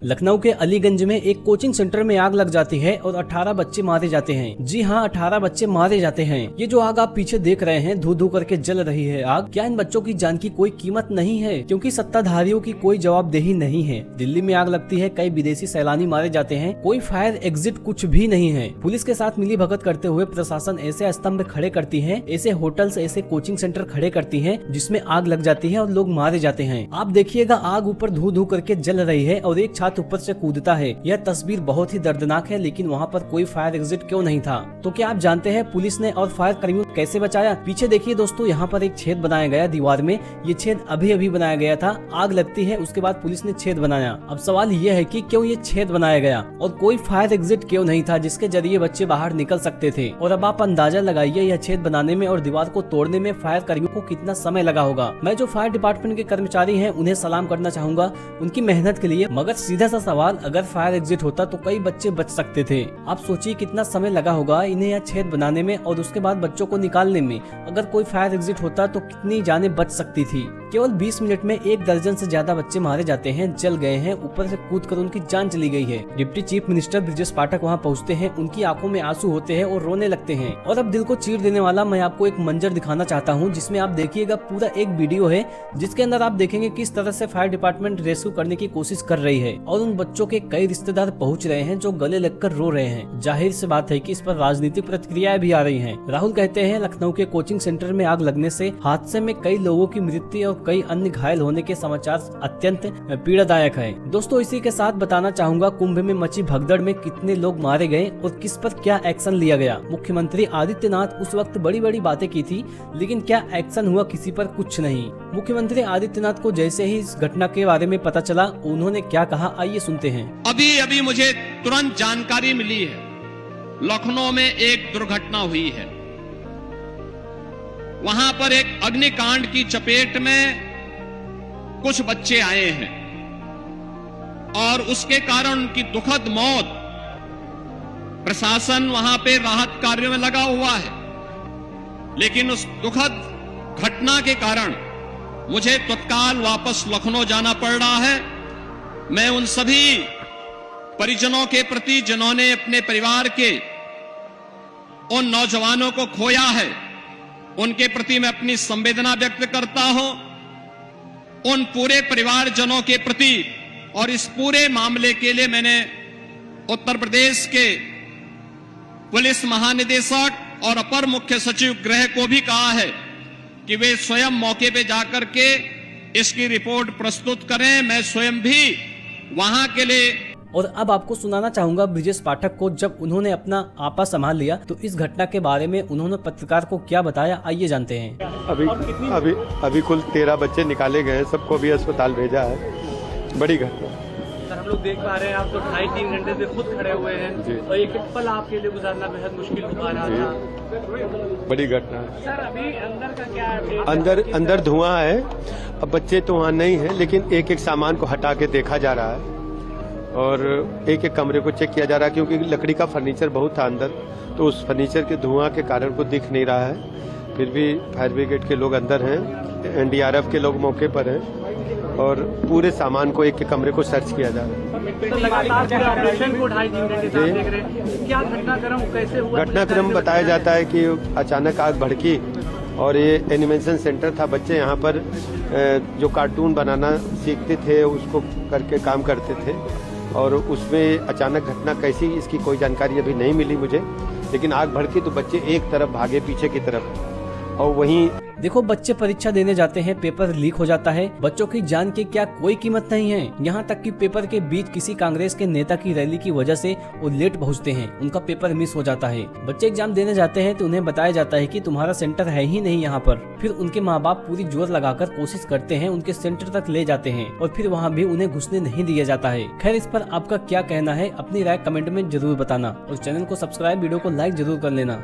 लखनऊ के अलीगंज में एक कोचिंग सेंटर में आग लग जाती है और 18 बच्चे मारे जाते हैं। जी हाँ, 18 बच्चे मारे जाते हैं। ये जो आग आप पीछे देख रहे हैं, धू धू करके जल रही है आग। क्या इन बच्चों की जान की कोई कीमत नहीं है? क्योंकि सत्ताधारियों की कोई जवाबदेही नहीं है। दिल्ली में आग लगती है, कई विदेशी सैलानी मारे जाते हैं, कोई फायर एग्जिट कुछ भी नहीं है। पुलिस के साथ मिली भगत करते हुए प्रशासन ऐसे स्तंभ खड़े करती है, ऐसे होटल्स, ऐसे कोचिंग सेंटर खड़े करती है जिसमें आग लग जाती है और लोग मारे जाते हैं। आप देखिएगा, आग ऊपर धू धू करके जल रही है और एक छात्र ऊपर से कूदता है। यह तस्वीर बहुत ही दर्दनाक है, लेकिन वहाँ पर कोई फायर एग्जिट क्यों नहीं था? तो क्या आप जानते हैं पुलिस ने और फायर कर्मियों को कैसे बचाया? पीछे देखिए दोस्तों, यहाँ पर एक छेद बनाया गया दीवार में। ये छेद अभी अभी बनाया गया था। आग लगती है, उसके बाद पुलिस ने छेद बनाया। अब सवाल ये है कि क्यों ये छेद बनाया गया और कोई फायर एग्जिट क्यों नहीं था जिसके जरिए बच्चे बाहर निकल सकते थे? और अब आप अंदाजा लगाइए, यह छेद बनाने में और दीवार को तोड़ने में फायर कर्मियों को कितना समय लगा होगा। मैं जो फायर डिपार्टमेंट के कर्मचारी हैं उन्हें सलाम करना चाहूंगा उनकी मेहनत के लिए। मगर सीधा सा सवाल, अगर फायर एग्जिट होता तो कई बच्चे बच सकते थे। आप सोचिए कितना समय लगा होगा इन्हें यह छेद बनाने में और उसके बाद बच्चों को निकालने में। अगर कोई फायर एग्जिट होता तो कितनी जानें बच सकती थी। केवल 20 मिनट में 1 दर्जन से ज्यादा बच्चे मारे जाते हैं, जल गए हैं, ऊपर से कूदकर उनकी जान चली गई है। Deputy chief minister Brajesh Pathak वहां पहुंचते हैं, उनकी आंखों में आंसू होते हैं और रोने लगते हैं। और अब दिल को चीर देने वाला मैं आपको एक मंजर दिखाना चाहता हूं, जिसमें आप देखिएगा पूरा एक वीडियो है, जिसके अंदर आप देखेंगे किस तरह से फायर डिपार्टमेंट रेस्क्यू करने की कोशिश कर रही है और उन बच्चों के कई रिश्तेदार पहुंच रहे हैं जो गले लगकर रो रहे हैं। जाहिर सी बात है कि इस पर राजनीतिक प्रतिक्रियाएं भी आ रही हैं। राहुल कहते हैं, लखनऊ के कोचिंग सेंटर में आग लगने से हादसे में कई लोगों की मृत्यु और कई अन्य घायल होने के समाचार अत्यंत पीड़ादायक है। दोस्तों, इसी के साथ बताना चाहूंगा कुंभ में मची भगदड़ में कितने लोग मारे गए और किस पर क्या एक्शन लिया गया। मुख्यमंत्री आदित्यनाथ उस वक्त बड़ी बड़ी बातें की थी, लेकिन क्या एक्शन हुआ? किसी पर कुछ नहीं। मुख्यमंत्री आदित्यनाथ को जैसे ही इस घटना के बारे में पता चला, उन्होंने क्या कहा, आइए सुनते हैं। अभी मुझे तुरंत जानकारी मिली है, लखनऊ में एक दुर्घटना हुई है। वहां पर एक अग्निकांड की चपेट में कुछ बच्चे आए हैं और उसके कारण उनकी दुखद मौत। प्रशासन वहां पे राहत कार्यों में लगा हुआ है, लेकिन उस दुखद घटना के कारण मुझे तत्काल वापस लखनऊ जाना पड़ रहा है। मैं उन सभी परिजनों के प्रति जिन्होंने अपने परिवार के उन नौजवानों को खोया है, उनके प्रति मैं अपनी संवेदना व्यक्त करता हूं। उन पूरे परिवारजनों के प्रति और इस पूरे मामले के लिए मैंने उत्तर प्रदेश के पुलिस महानिदेशक और अपर मुख्य सचिव गृह को भी कहा है कि वे स्वयं मौके पे जाकर के इसकी रिपोर्ट प्रस्तुत करें। मैं स्वयं भी वहां के लिए। और अब आपको सुनाना चाहूंगा ब्रजेश पाठक को, जब उन्होंने अपना आपा संभाल लिया तो इस घटना के बारे में उन्होंने पत्रकार को क्या बताया, आइए जानते हैं। अभी कुल 13 बच्चे निकाले गए हैं, सबको भी अस्पताल भेजा है। बड़ी घटना सर, हम लोग देख पा रहे हैं, आप तो 2.5-3 घंटे से खुद खड़े हुए हैं और एक पल आपके लिए गुजारना बेहद मुश्किल हो पा रहा था। बड़ी घटना है सर। अभी अंदर का क्या अंदर धुआं है। अब बच्चे तो वहाँ नहीं है, लेकिन एक एक सामान को हटा के देखा जा रहा है और एक एक कमरे को चेक किया जा रहा है, क्योंकि लकड़ी का फर्नीचर बहुत था अंदर, तो उस फर्नीचर के धुआं के कारण कुछ दिख नहीं रहा है। फिर भी फायर ब्रिगेड के लोग अंदर हैं, एनडीआरएफ के लोग मौके पर हैं और पूरे सामान को एक एक कमरे को सर्च किया जा रहा है। क्या घटनाक्रम कैसे हुआ? घटनाक्रम बताया जाता है कि अचानक आग भड़की और ये एनिमेशन सेंटर था। बच्चे यहाँ पर जो कार्टून बनाना सीखते थे, उसको करके काम करते थे और उसमें अचानक घटना कैसी, इसकी कोई जानकारी अभी नहीं मिली मुझे, लेकिन आग भड़की तो बच्चे एक तरफ भागे पीछे की तरफ और वहीं देखो, बच्चे परीक्षा देने जाते हैं, पेपर लीक हो जाता है। बच्चों की जान की क्या कोई कीमत नहीं है? यहाँ तक कि पेपर के बीच किसी कांग्रेस के नेता की रैली की वजह से वो लेट पहुँचते हैं, उनका पेपर मिस हो जाता है। बच्चे एग्जाम देने जाते हैं तो उन्हें बताया जाता है कि तुम्हारा सेंटर है ही नहीं यहाँ पर। फिर उनके माँ बाप पूरी जोर लगाकर कोशिश करते हैं, उनके सेंटर तक ले जाते हैं और फिर वहाँ भी उन्हें घुसने नहीं दिया जाता है। खैर, इस पर आपका क्या कहना है? अपनी राय कमेंट में जरूर बताना और चैनल को सब्सक्राइब, वीडियो को लाइक जरूर कर लेना।